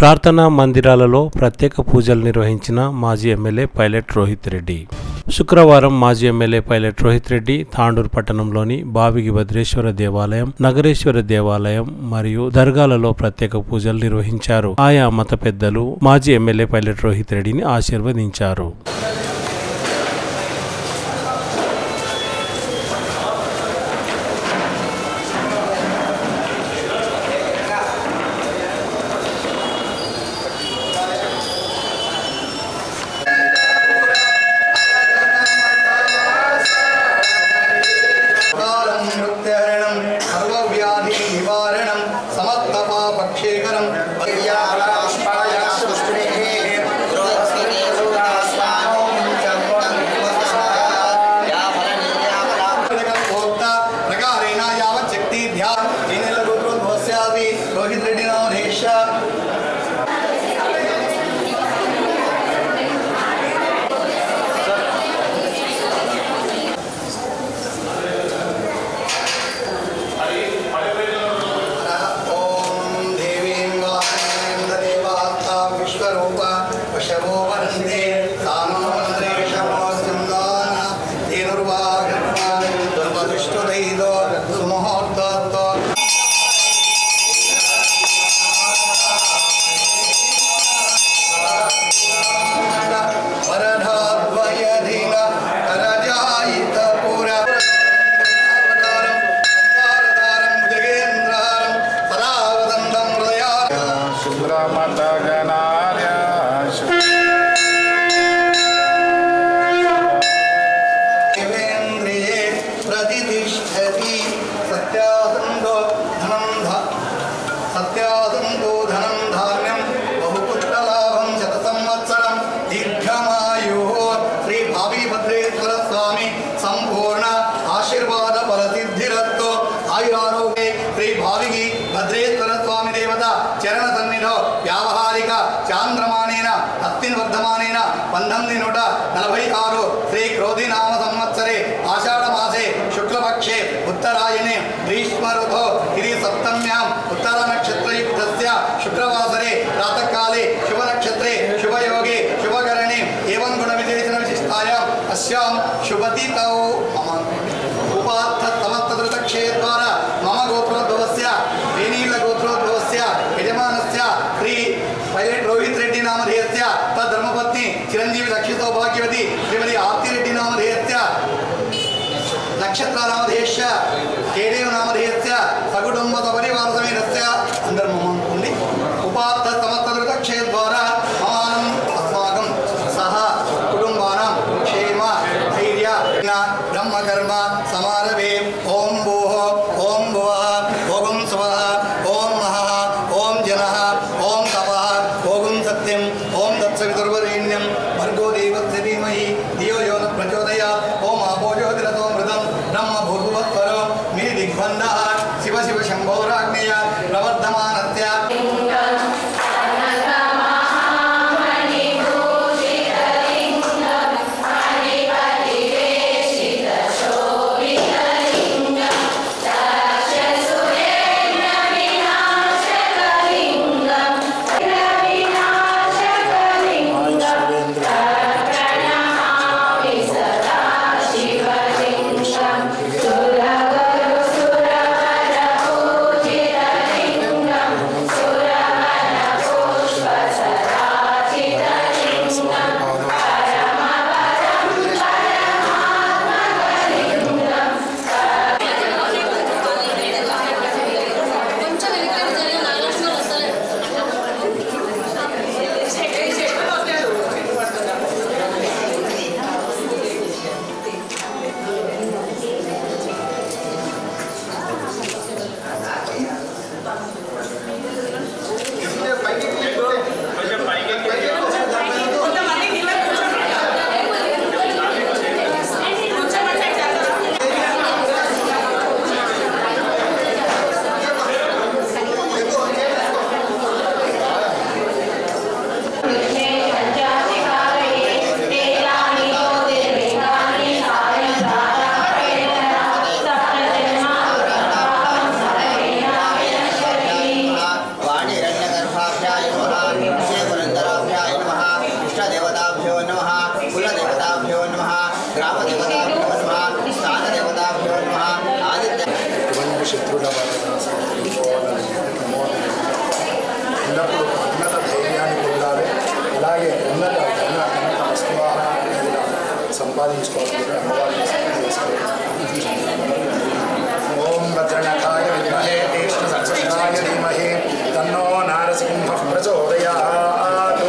ప్రార్థనా మందిరాలలో ప్రత్యేక పూజలు నిర్వహించిన మాజీ ఎమ్మెల్యే పైలట్ రోహిత్ రెడ్డి. శుక్రవారం మాజీ ఎమ్మెల్యే పైలట్ రోహిత్ రెడ్డి తాండూరు పట్టణంలోని బావిగి భద్రేశ్వర దేవాలయం, నగరేశ్వర దేవాలయం మరియు దర్గాలలో ప్రత్యేక పూజలు నిర్వహించారు. ఆయా మత పెద్దలు మాజీ ఎమ్మెల్యే పైలట్ రోహిత్ రెడ్డిని ఆశీర్వదించారు. रोहित रेड्डी नाम रेशा ओम देवीं वादेवाता विश्वरूपा वशवो वन्दे तानो वन्द्रेशमो सिंहान तेनुर्वागर्मा दुर्वदुष्टुदैदो सुमुहूर्ततो सत्यासंतो धनं धान्यं बहुपुत्रलाभं शतसंवत्सरं दीर्घमायुः श्री भावी भद्रेश्वर स्वामी संपूर्ण आशीर्वाद फलसिद्धिरस्तु आयुरारोग्ये श्री भाविगी भद्रेश्वर स्वामी देवता चरण सन्निधौ व्यावहारिक चांद्रमानेन हस्तिवर्धमानेन 1946 श्री क्रोधी नाम संवत्सरे आषाढ़ मासे शुक्लपक्षे उत्तरायणे ग्रीष्म ऋतौ इति सप्तम्यां उत्तर नक्षत्रयुक्तस्य शुक्रवासरे प्रातःकाले शुभ नक्षत्रे शुभयोगे शुभकरणे एवं गुणविशेषण विशिष्टायाम् अस्यां शुभतिथौ मम उपात्थ समस्त धृतक्षेत्रद्वारा मम गोत्रोद्भवस्य वेनील गोत्रोद्भवस्य यजमानस्य श्री पैलट रोहित रेड्डी नामधेयस्य तद्धर्मपत्नी चिरंजीवी लक्ष्मी सौभाग्यवती श्रीमती आरती रेड्डी नामधेयस्य नक्षत्र नामधेयस्य केदेव नामधेयस्य सकुटुंब सपरिवार समेतस्य अंतर्ममि उपात्त समस्त धृतक्षेत्रद्वारा ममानं अस्माकं सह कुटुंबानां क्षेम धैर्य ब्रह्मकर्म समारभे ओम भूः ओम भुवः ओम स्वः ओम महः ओम जनः ओम तपः ओम सत्यं ओम तत्सवितुर्वरेण्यं भर्गो देवस्य धीमहि धियो यो न प्रचोदयात् ओम आपो ज्योतिरसो मृतं ब्रह्म भूर्भुवस्वरो मे दिग्बन्धः ఎల్లప్పుడూ ఉన్నత ధైర్యాన్ని పొందాలి. అలాగే ఉన్నత వస్తువాహాన్ని సంపాదించుకోవాలి. అమ్మవారిని ఓం భద్రనఖాయ విద్మహే తీక్ష్ణసరస్వతాయ ధీమహి తన్నో నారసింహః ప్రచోదయాత్.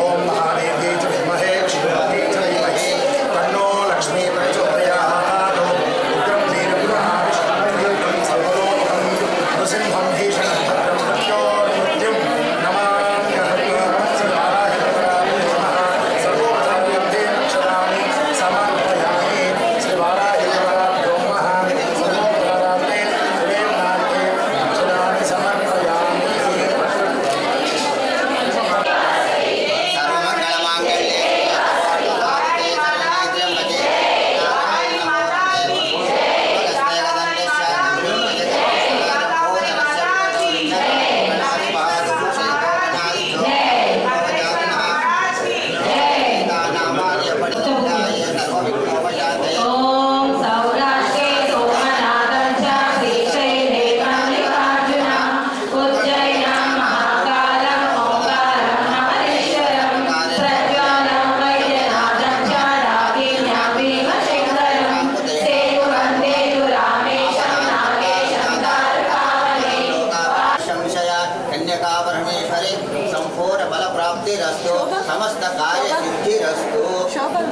ఓం మహాదేవ్యై చ విద్మహే క్షీరాబ్ధై చ ధీమహి తన్నో లక్ష్మీ ప్రచోదయాత్. ఉగ్రం వీరపురుషావిష్ణుం సర్వలోకం నృసింహం భీషణం భద్రం మృత్యోర్మృత్యుం నమామ్యహం. శ్రీవారాహిపురాణే నమః. సర్వోపచార్యర్థే అక్షరాణి సమర్పయామి. శ్రీవారాహిపురాభ్యో నమః. సర్వోపచారార్థే సురేమ్నాథే అక్షరాణి సమర్పయామి. సర్వమంగళమాంగళ్యే కన్యకాపరమేశ్వరి సంపూర్ణ బల ప్రాప్తిరస్తు. సమస్త కార్య సిద్ధిరస్తు. శౌర్య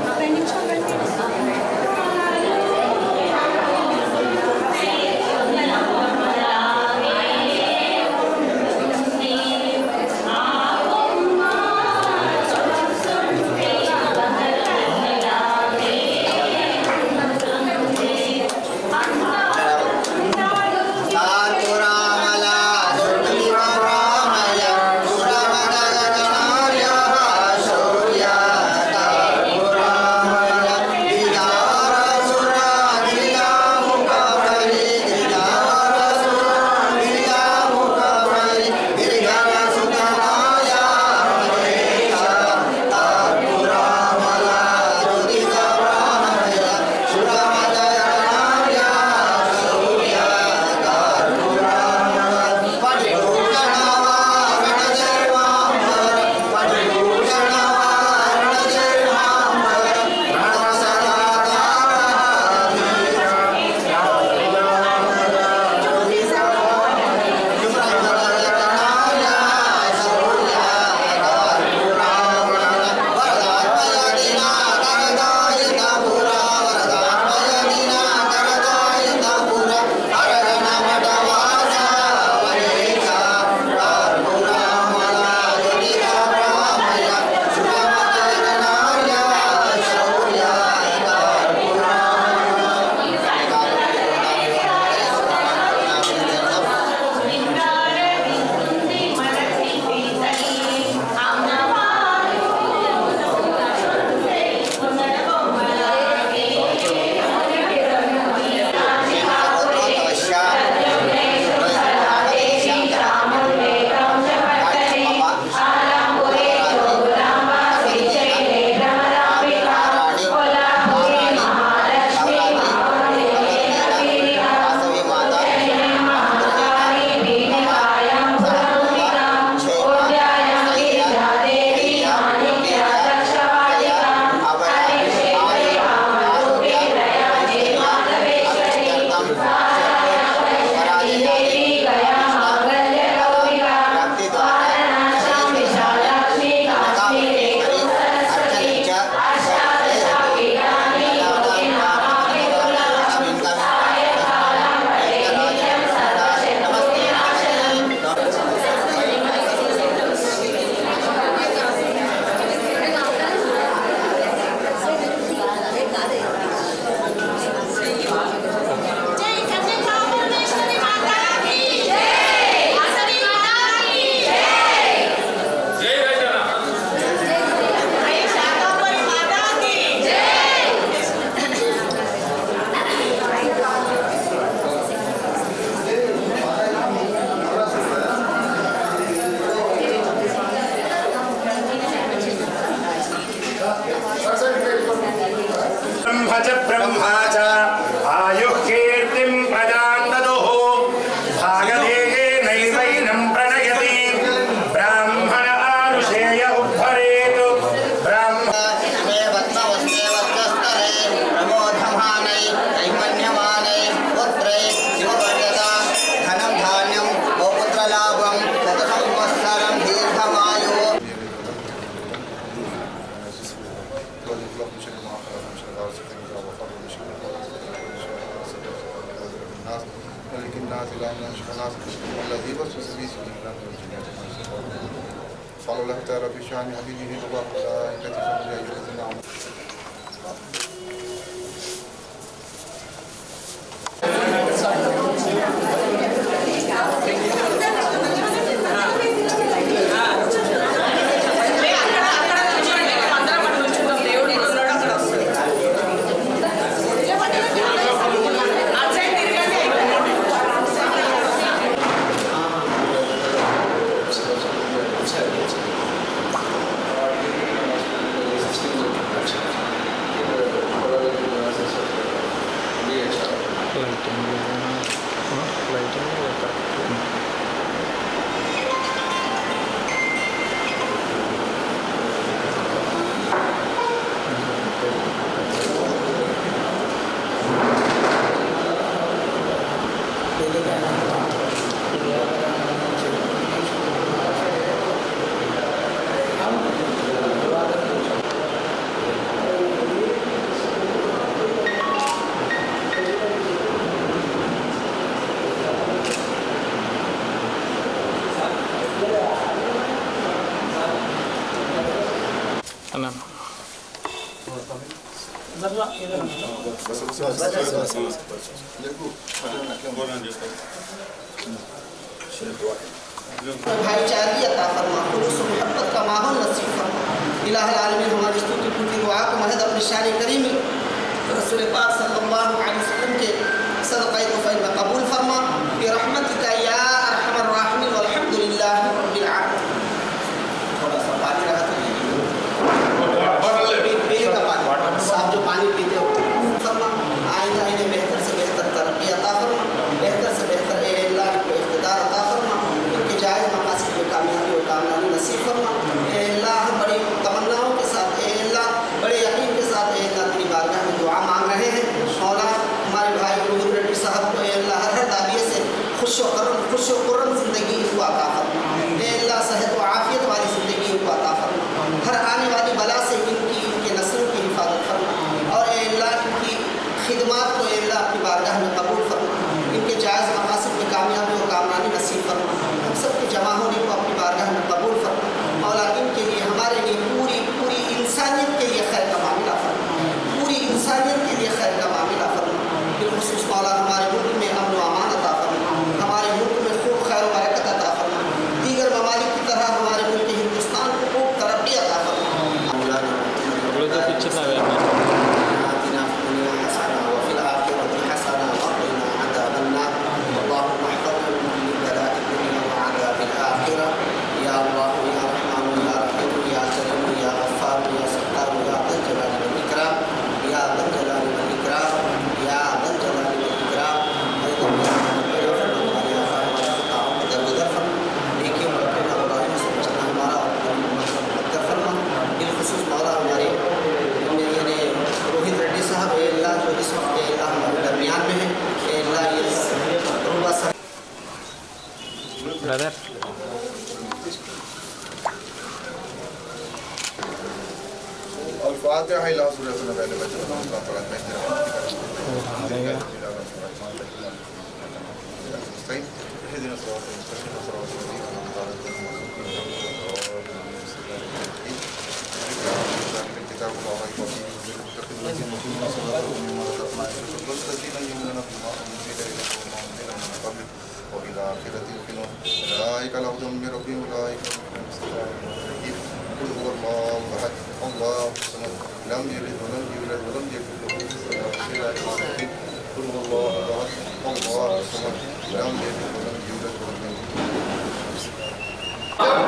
قال الله تعالى في شأن حبيبه الملائكة فهم يا أيها الذين آمنوا भाईचारगी अता फरमा, खुलूस मोहब्बत का माहौल नसीब फरमा। इलाहुल आलमीन हमारी स्तुति पूरी दुआ को महज अपनी शान करीमी रसूल पाक सल्लल्लाहु अलैहि वसल्लम के सदक़े तोफ़ील में कबूल फरमा। बिरहमतिका या अरहमर राहिमीन वल्हम्दुलिल्लाहि रब्बिल आलमीन। थोड़ा सा पानी रहा तो पीने का पानी, साफ जो पानी पीते हो फरमा। आइंदा इन्हें बेहतर से बेहतर तरक्की अता फरमा, बेहतर से बेहतर अल्लाह को इख्तिदार अता फरमा, इनके जायज़ मकासद में कामयाबी और कामयाबी नसीब फरमा। अल्लाह बड़ी तमन्नाओं के साथ, अल्लाह बड़े यकीन के साथ अल्लाह तेरी बारगाह में दुआ मांग रहे हैं। मौला हमारे भाई रोहित रेड्डी साहब को अल्लाह हर दाविये से खुश व खुर्रम ज़िंदगी इनको अता फरमा। अल्लाह सेहत व आफियत वाली ज़िंदगी इनको अता फरमा। हर आने वाली बला से इनके नस्लों की हिफाजत फरमा और अल्लाह इनकी खिदमात को अल्लाह अपनी बारगाह में कबूल फरमा। इनके जायज़ मकासद में कामयाबी और कामयाबी नसीब फरमा। हम सब के जमा होने को अपनी बारगाह में कबूल फरमा। मौला इनके लिए, हमारे लिए, पूरी इंसानियत के लिए खैर का मामला फरमा, पूरी इंसानियत के लिए खैर का मामला फरमा। बिलखुसूस मौला हमारे मुल्क में अमन व अमान अता फरमा, हमारे मुल्क में खूब खैर व बरकत अता फरमा। दीगर ममालिक की तरह हमारे मुल्क हिंदुस्तान को खूब तरक्की अता फरमा। ब्रदर الفاتحة إلى سورة النبأ اهدنا الصراط المستقيم صراط الذين أنعمت عليهم الكتاب لا ريب فيه للمتقين الذين يؤمنون صلاتهم مما رزقناهم ينفقون والذين يؤمنون بما أنزل إليك وما أنزل من قبلك وبالآخرة يوقنون أولئك على هدى من ربهم أولئك هم المفلحون. قل هو الله أحد الله الصمد لم يلد ولم يولد ولم يكن له كفوا أحد. قل هو الله أحد الله الصمد لم يلد ولم يولد ولم يكن له كفوا أحد.